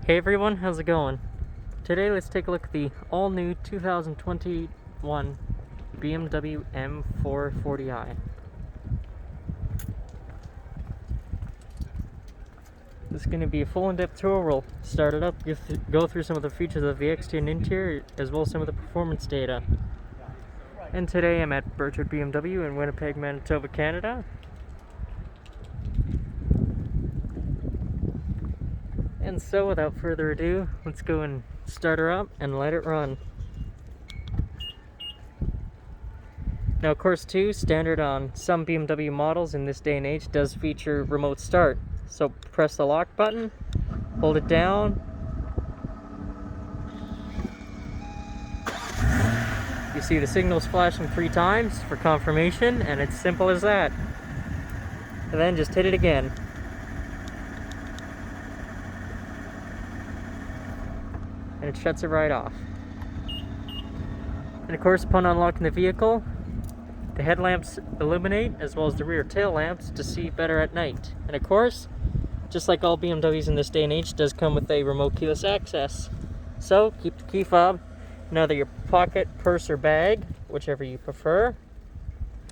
Hey everyone, how's it going? Today let's take a look at the all-new 2021 BMW M440i. This is going to be a full in-depth tour. We'll start it up, go through some of the features of the exterior and interior, as well as some of the performance data. And today I'm at Burchard BMW in Winnipeg, Manitoba, Canada. And so, without further ado, let's go and start her up and let it run. Now, of course, too, standard on some BMW models in this day and age does feature remote start. So press the lock button, hold it down. You see the signals flashing 3 times for confirmation, and it's simple as that. And then just hit it again. And it shuts it right off. And of course, upon unlocking the vehicle, the headlamps illuminate as well as the rear tail lamps to see better at night. And of course, just like all BMWs in this day and age, does come with a remote keyless access. So keep the key fob in either your pocket, purse, or bag, whichever you prefer.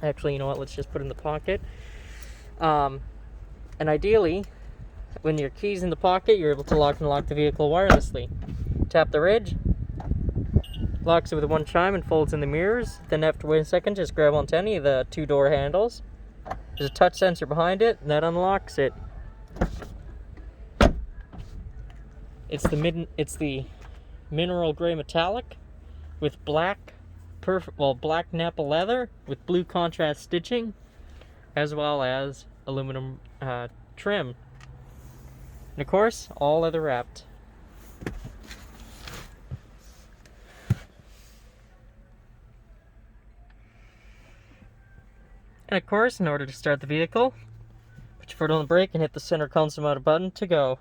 Actually, you know what, let's just put it in the pocket. And ideally, when your key's in the pocket, you're able to lock and unlock the vehicle wirelessly. Tap the ridge, locks it with one chime and folds in the mirrors. Then after wait a second, just grab onto any of the 2 door handles. There's a touch sensor behind it, and that unlocks it. It's the mineral gray metallic with black Napa leather with blue contrast stitching, as well as aluminum trim. And of course, all leather wrapped. And of course, in order to start the vehicle, put your foot on the brake and hit the center console mounted button to go.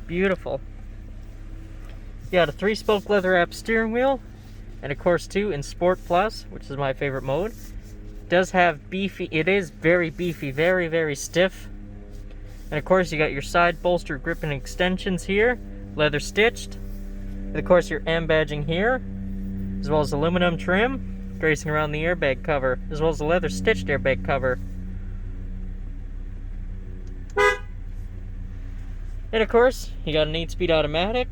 Beautiful. You got a 3-spoke leather-wrapped steering wheel, and of course too, in Sport Plus, which is my favorite mode, does have beefy, it is very beefy, very, very stiff. And of course you got your side bolster grip and extensions here, leather stitched. And of course your M badging here, as well as aluminum trim, gracing around the airbag cover, as well as the leather stitched airbag cover. And of course, you got an 8-speed automatic.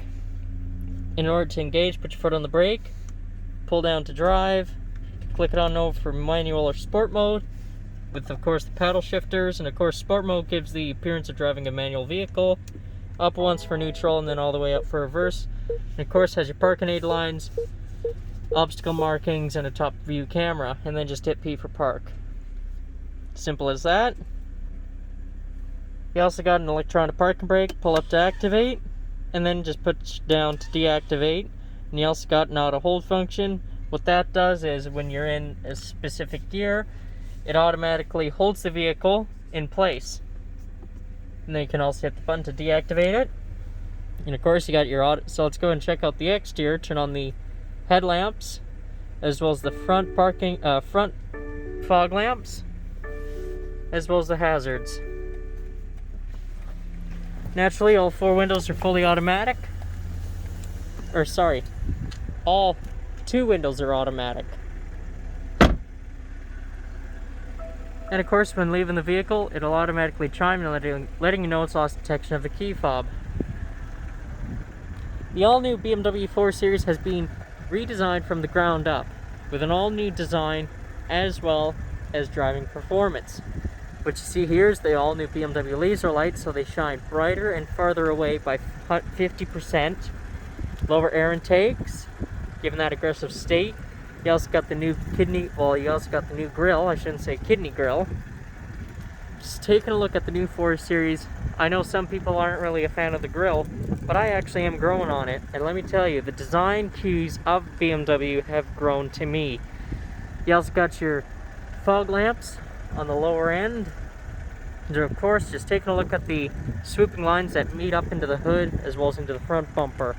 In order to engage, put your foot on the brake, pull down to drive, click it on over for manual or sport mode, with of course the paddle shifters, and of course sport mode gives the appearance of driving a manual vehicle. Up once for neutral, and then all the way up for reverse. And of course has your parking aid lines, obstacle markings, and a top view camera, and then just hit P for park. Simple as that. You also got an electronic parking brake, pull up to activate, and then just put down to deactivate. And you also got an auto hold function. What that does is when you're in a specific gear, it automatically holds the vehicle in place. And then you can also hit the button to deactivate it. And of course you got your auto, so let's go and check out the exterior. Turn on the headlamps, as well as the front fog lamps, as well as the hazards. Naturally, all 4 windows are fully automatic. Or sorry, all 2 windows are automatic. And of course, when leaving the vehicle, it'll automatically chime and letting you know it's lost detection of the key fob. The all-new BMW 4 Series has been redesigned from the ground up, with an all-new design as well as driving performance. What you see here is the all-new BMW laser lights, so they shine brighter and farther away by 50%. Lower air intakes, given that aggressive state. You also got the new grill, I shouldn't say kidney grill. Just taking a look at the new 4 Series, I know some people aren't really a fan of the grill, but I actually am growing on it. And let me tell you, the design cues of BMW have grown to me. You also got your fog lamps on the lower end. And of course, just taking a look at the swooping lines that meet up into the hood as well as into the front bumper.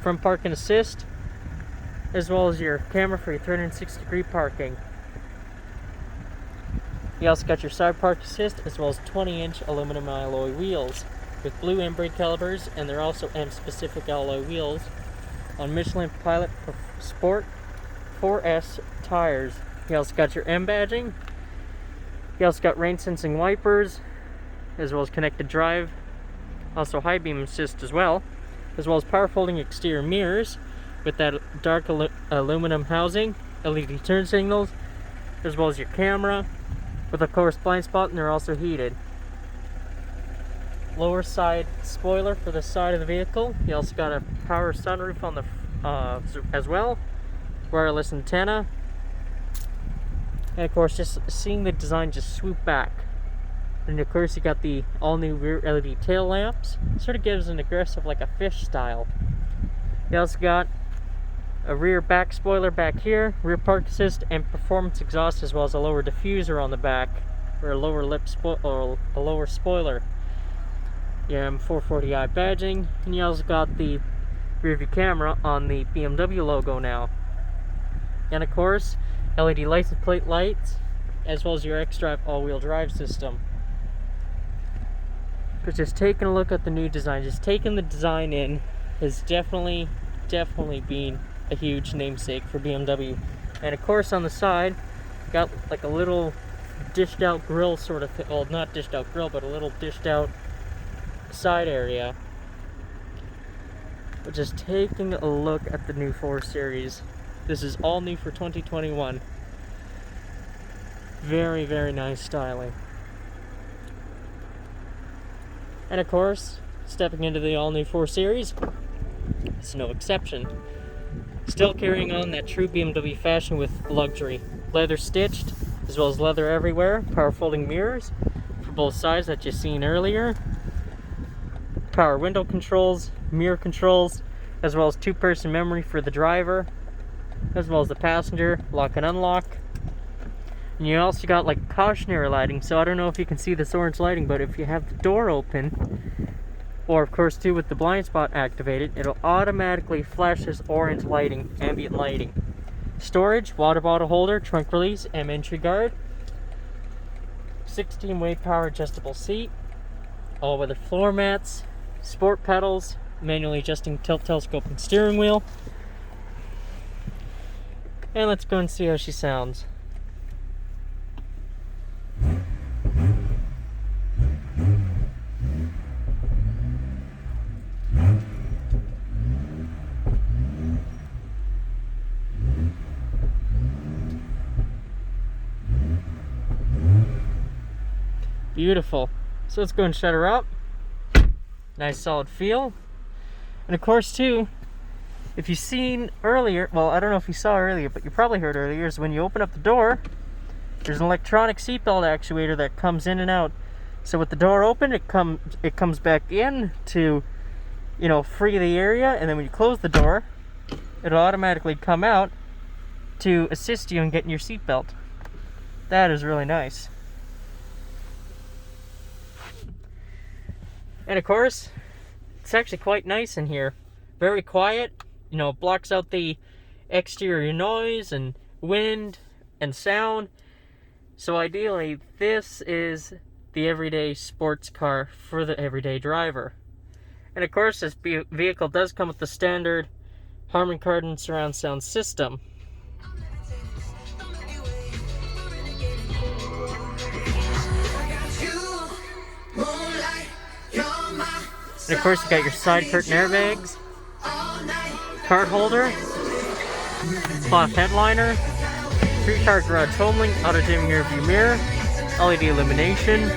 front parking assist, as well as your camera for your 360-degree parking. You also got your side park assist, as well as 20-inch aluminum alloy wheels with blue M-brake calipers, and they're also M-specific alloy wheels on Michelin Pilot Sport 4S tires. You also got your M badging. You also got rain sensing wipers, as well as connected drive, also high beam assist as well as power folding exterior mirrors with that dark aluminum housing, LED turn signals, as well as your camera with of course blind spot, and they're also heated. Lower side spoiler for the side of the vehicle. You also got a power sunroof on the as well, wireless antenna, and of course just seeing the design just swoop back. And of course you got the all new rear LED tail lamps. Sort of gives an aggressive, like a fish style. You also got a rear back spoiler back here, rear park assist, and performance exhaust, as well as a lower diffuser on the back, or a lower lip or a lower spoiler. Your M440i badging, and you also got the rear view camera on the BMW logo now. And of course, LED license plate lights, as well as your xDrive all-wheel drive system. But just taking a look at the new design, just taking the design in, has definitely been a huge namesake for BMW. And of course on the side, got like a little dished out grill sort of thing. Well, not dished out grill, but a little dished out side area. But just taking a look at the new 4 Series. This is all new for 2021. Very, very nice styling. And of course, stepping into the all-new 4 Series, it's no exception. Still carrying on that true BMW fashion with luxury. Leather stitched, as well as leather everywhere. Power folding mirrors for both sides that you've seen earlier. Power window controls, mirror controls, as well as 2-person memory for the driver, as well as the passenger, lock and unlock. And you also got like cautionary lighting, so I don't know if you can see this orange lighting, but if you have the door open, or of course too with the blind spot activated, it'll automatically flash this orange lighting, ambient lighting. Storage, water bottle holder, trunk release, and entry guard. 16-way power adjustable seat, all-weather floor mats, sport pedals, manually adjusting tilt telescoping steering wheel. And let's go and see how she sounds. Beautiful. So let's go and shut her up. Nice solid feel. And of course too, if you've seen earlier, well, I don't know if you saw earlier, but you probably heard earlier, is when you open up the door, there's an electronic seatbelt actuator that comes in and out. So with the door open, it comes back in to, you know, free the area, and then when you close the door, it'll automatically come out to assist you in getting your seatbelt. That is really nice. And of course, it's actually quite nice in here. Very quiet, you know, blocks out the exterior noise and wind and sound. So ideally, this is the everyday sports car for the everyday driver. And of course, this vehicle does come with the standard Harman Kardon surround sound system. And of course, you got your side curtain airbags, card holder, cloth headliner, 3-car garage home link, auto dimming rear view mirror, LED illumination,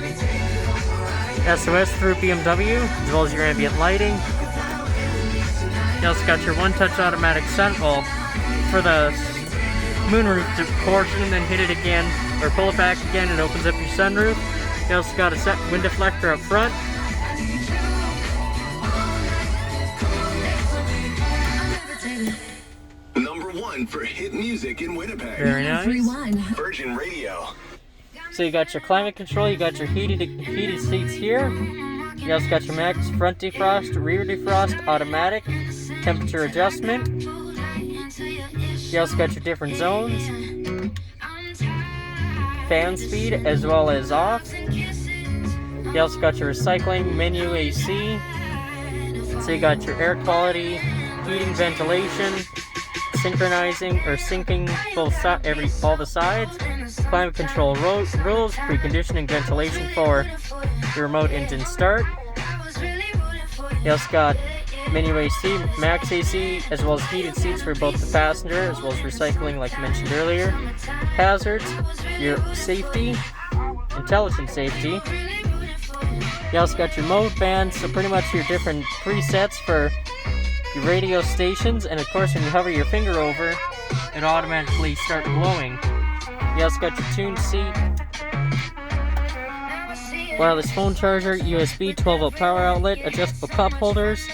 SOS through BMW, as well as your ambient lighting. You also got your one-touch automatic sun, well, for the moonroof portion, and then hit it again, or pull it back again, it opens up your sunroof. You also got a set wind deflector up front. #1 for hit music in Winnipeg. Very nice. Virgin Radio. So you got your climate control, you got your heated seats here. You also got your max front defrost, rear defrost, automatic, temperature adjustment. You also got your different zones, fan speed as well as off. You also got your recycling menu AC. So you got your air quality, heating, ventilation, synchronizing or syncing all the sides, climate control rules, preconditioning ventilation for the remote engine start. You also got menu AC, max AC, as well as heated seats for both the passenger, as well as recycling like I mentioned earlier. Hazards, your safety, intelligent safety. You also got your mode bands, so pretty much your different presets for your radio stations, and of course when you hover your finger over, it automatically starts glowing. You also got your tuned seat, wireless phone charger, USB 12-volt power outlet, adjustable cup holders.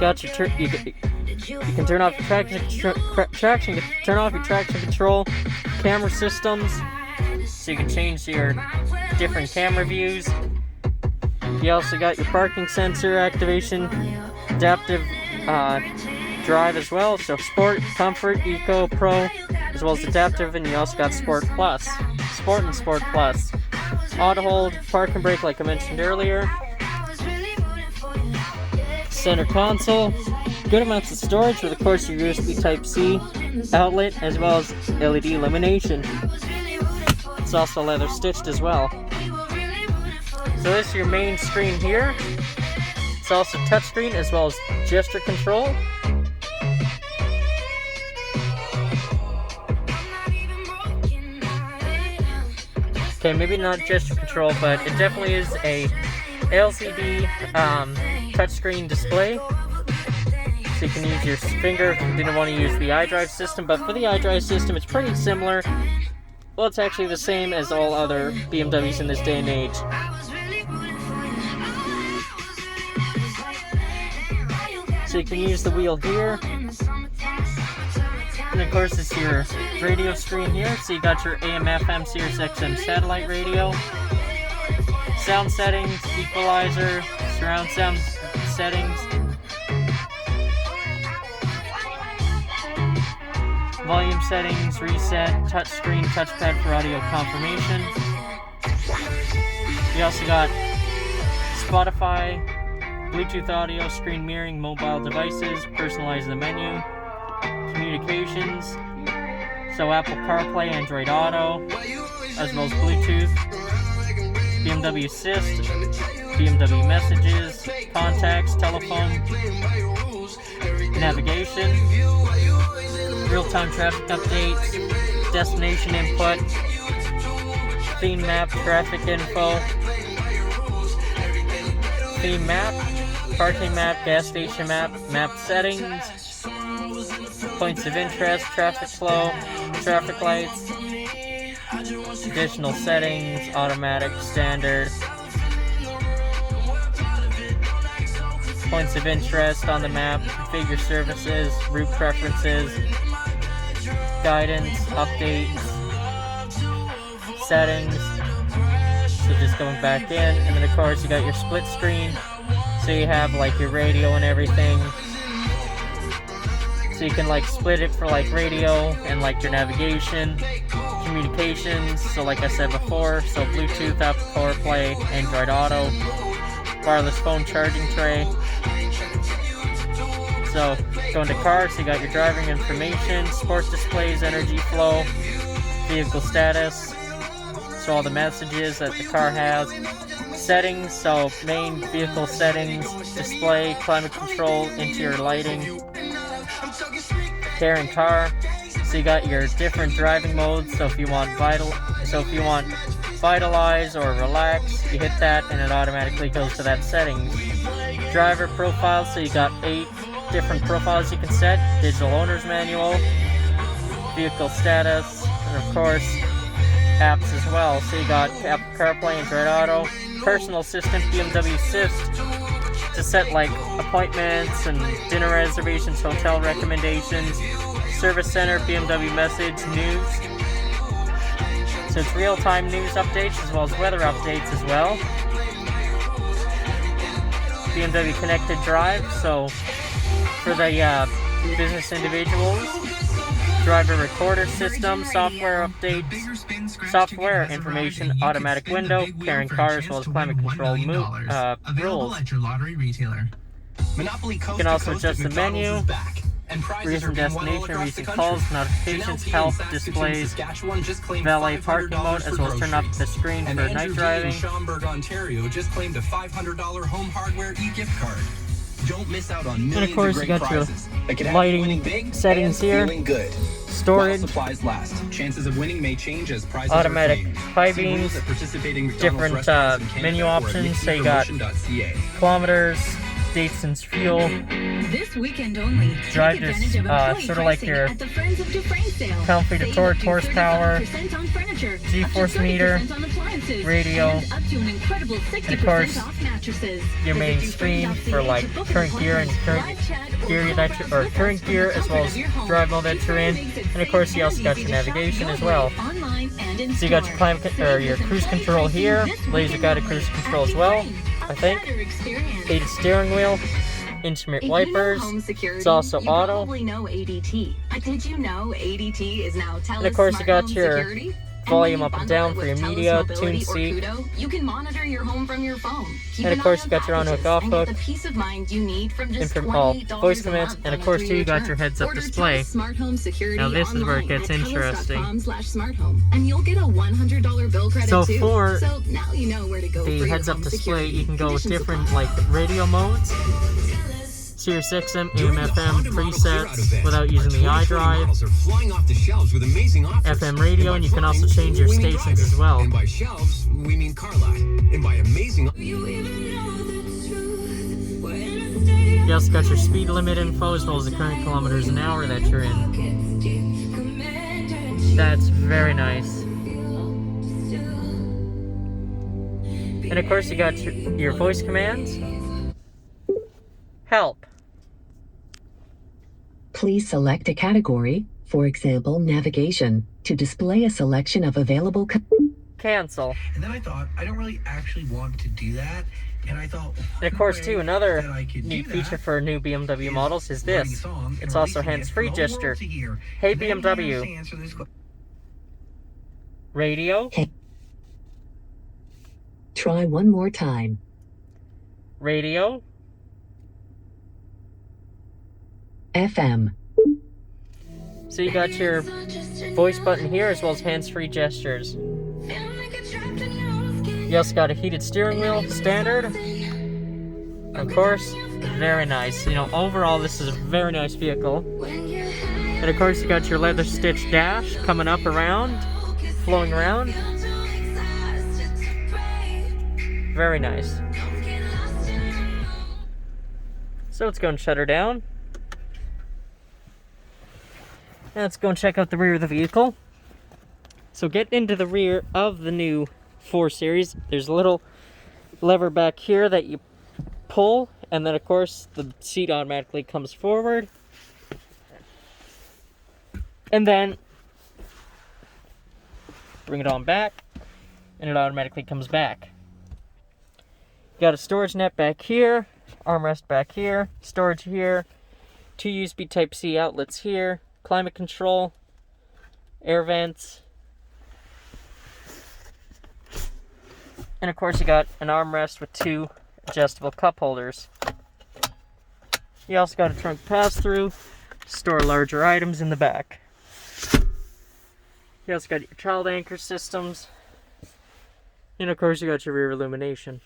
Got your you can turn off your traction control, camera systems, so you can change your different camera views. You also got your parking sensor activation, adaptive drive as well, so Sport, Comfort, Eco, Pro, as well as adaptive, and you also got Sport Plus, Sport and Sport Plus. Auto hold, park and brake like I mentioned earlier. Center console, good amounts of storage with of course your USB Type-C outlet as well as LED illumination. It's also leather stitched as well. So this is your main screen here. It's also touchscreen as well as gesture control. Okay, maybe not gesture control, but it definitely is a LCD touchscreen display. So you can use your finger if you didn't want to use the iDrive system, but for the iDrive system it's pretty similar. Well, it's actually the same as all other BMWs in this day and age. So you can use the wheel here. And of course it's your radio screen here. So you got your AM, FM, Sirius XM satellite radio. Sound settings, equalizer, surround sound settings. Volume settings, reset, touchscreen, touchpad for audio confirmation. You also got Spotify, Bluetooth audio, screen mirroring, mobile devices, personalize the menu, communications, so Apple CarPlay, Android Auto, as well as Bluetooth, BMW Assist, BMW Messages, contacts, telephone, navigation, real-time traffic updates, destination input, theme map, traffic info, theme map, parking map, gas station map, map settings, points of interest, traffic flow, traffic lights, additional settings, automatic, standard, points of interest on the map, configure services, route preferences, guidance, updates, settings. So just going back in, and then of course you got your split screen, so you have like your radio and everything, so you can like split it for like radio and like your navigation, communications, so like I said before, so Bluetooth, Apple CarPlay, Android Auto, wireless phone charging tray. So going to car, so you got your driving information, sports displays, energy flow, vehicle status, so all the messages that the car has, settings, so main vehicle settings, display, climate control, interior lighting, care and car, so you got your different driving modes, so if you want vitalize or relax, you hit that and it automatically goes to that settings. Driver profile, so you got 8 different profiles you can set, digital owner's manual, vehicle status, and of course apps as well. So you got Apple CarPlay, Android Auto, personal assistant, BMW Assist, to set like appointments and dinner reservations, hotel recommendations, service center, BMW Message, news. So it's real-time news updates as well as weather updates as well. BMW Connected Drive, so for the business individuals, driver recorder system, software updates, software information, automatic window, pairing cars as well as climate control rules. You can also adjust the menu, reason, destination, recent calls, notifications, help, displays, valet parking mode, as well as turn off the screen for night driving. Ontario just claimed a $500 home hardware e-gift card. Don't miss out on millions and of course, of you great got your prizes. lighting settings here. Good. Storage, While supplies last. Chances of winning may change as prizes automatic are claimed. high See beams, rules at participating McDonald's different restaurants in Canada menu or at options. So you got mickeypromotion.ca. kilometers, dates and fuel. This weekend only. Drive Take this, advantage of employee sort of like pricing your at the Friends of Dufresne sale. comfy to Save torque up to horsepower, 35% on furniture, G-force up to 30% meter, on appliances, radio, and up to an incredible 60% and of course, off mattresses. your main Visit screen Dufresne.ca for like to book an current gear and appointment, current live chat, or gear call that us or with current us gear from the as well comfort as of your home. drive mode that you're in, Dufresne makes it and of course safe you also and got easy your to shop navigation your as well. way, online and in So you got store. your climate or your Save cruise with control employee here, pricing laser this guided weekend cruise only control at as well, Dufresne. I A think. better experience. Heated steering wheel, instrument If you know wipers. home security, It's also you auto. probably know ADT. But did you know ADT is now TELUS And of course, you Smart got Home your Security? volume And up when and you down bundle for it your with media, TELUS tune Mobility or seat. Kudo, you can monitor your home from your phone. Keep And an of course, eye you got your packages on-hook, and off-hook, get the peace of mind you need from just $28 voice a commands, month and on of a course, too, you 3-year got term. your heads-up Order display. TELUS Smart Home Security Now this is where it online gets at interesting. TELUS.com/smarthome, and you'll get a $100 bill credit So too. for So now you know where to go the for your heads-up home display, security. you can go with Conditions different apply. like radio modes, Sirius XM, AM, During the FM Honda Model Clear Out presets event, without using the our 2020 iDrive, models are flying off the shelves with amazing offers. FM radio, and you can also flying, change your we mean stations driving. as well. And by shelves, we mean car lot. And by amazing... You also got your speed limit info as well as the current kilometers an hour that you're in. That's very nice. And of course you got your voice commands. Help. Please select a category, for example, navigation, to display a selection of available Cancel. And then I thought, I don't really actually want to do that. And I thought, And of course too, another neat feature for new BMW models is this. It's also hands-free gesture. Hey BMW. Radio. Try one more time. Radio. FM. So you got your voice button here as well as hands-free gestures. You also got a heated steering wheel, standard. Of course, very nice. You know, overall this is a very nice vehicle. And of course you got your leather stitched dash coming up around, flowing around. Very nice. So let's go and shut her down. Now let's go and check out the rear of the vehicle. So getting into the rear of the new 4 Series, there's a little lever back here that you pull, and then of course the seat automatically comes forward. And then bring it on back, and it automatically comes back. You got a storage net back here, armrest back here, storage here, 2 USB Type-C outlets here, climate control, air vents, and of course you got an armrest with 2 adjustable cup holders. You also got a trunk pass-through, store larger items in the back. You also got your child anchor systems, and of course you got your rear illumination.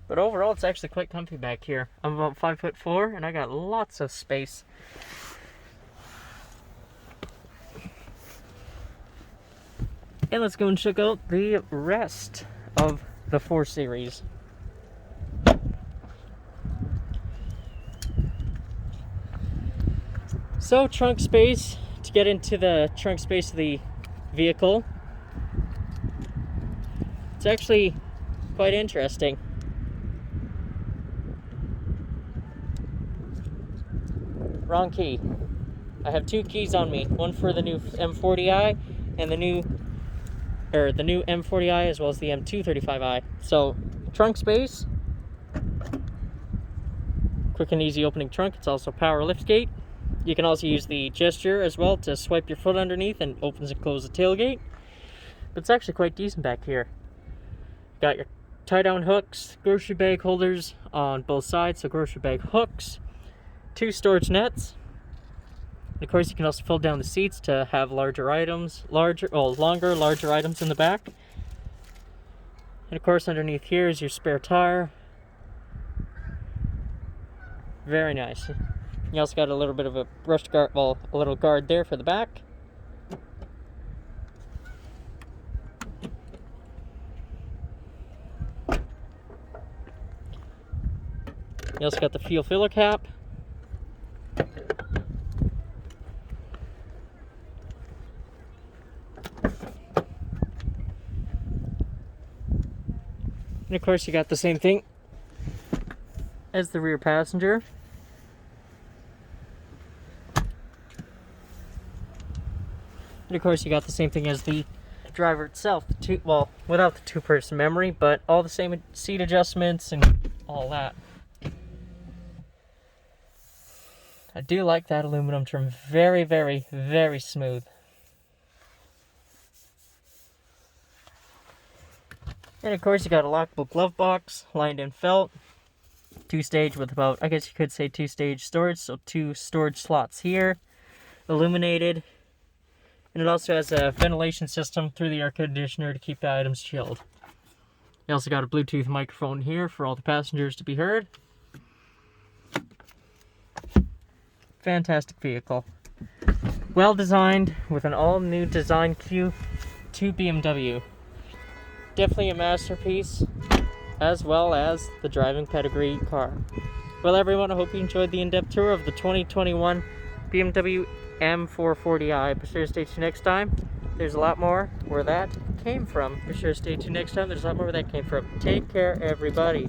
But overall, it's actually quite comfy back here. I'm about 5'4", and I got lots of space. And let's go and check out the rest of the 4 Series. So, trunk space, to get into the trunk space of the vehicle, it's actually quite interesting. Wrong key. I have 2 keys on me, one for the new M40i and the new M40i as well as the M235i. So, trunk space, quick and easy opening trunk. It's also power lift gate. You can also use the gesture as well to swipe your foot underneath and opens and closes the tailgate. But it's actually quite decent back here. Got your tie-down hooks, grocery bag holders on both sides, so grocery bag hooks, 2 storage nets. And of course, you can also fold down the seats to have larger items, larger items in the back. And of course, underneath here is your spare tire. Very nice. You also got a little bit of a brushed guard, well, a little guard there for the back. You also got the fuel filler cap. And of course you got the same thing as the rear passenger. And of course you got the same thing as the driver itself. Well, without the 2-person memory, but all the same seat adjustments and all that. I do like that aluminum trim. Very, very, very smooth. And of course you got a lockable glove box, lined in felt. 2-stage with about, I guess you could say 2-stage storage. So 2 storage slots here. Illuminated. And it also has a ventilation system through the air conditioner to keep the items chilled. You also got a Bluetooth microphone here for all the passengers to be heard. Fantastic vehicle. Well designed with an all-new design cue to BMW. Definitely a masterpiece, as well as the driving pedigree car. Well everyone, I hope you enjoyed the in-depth tour of the 2021 BMW M440i. Be sure to stay tuned next time. There's a lot more where that came from. Be sure to stay tuned next time. There's a lot more where that came from. Take care, everybody.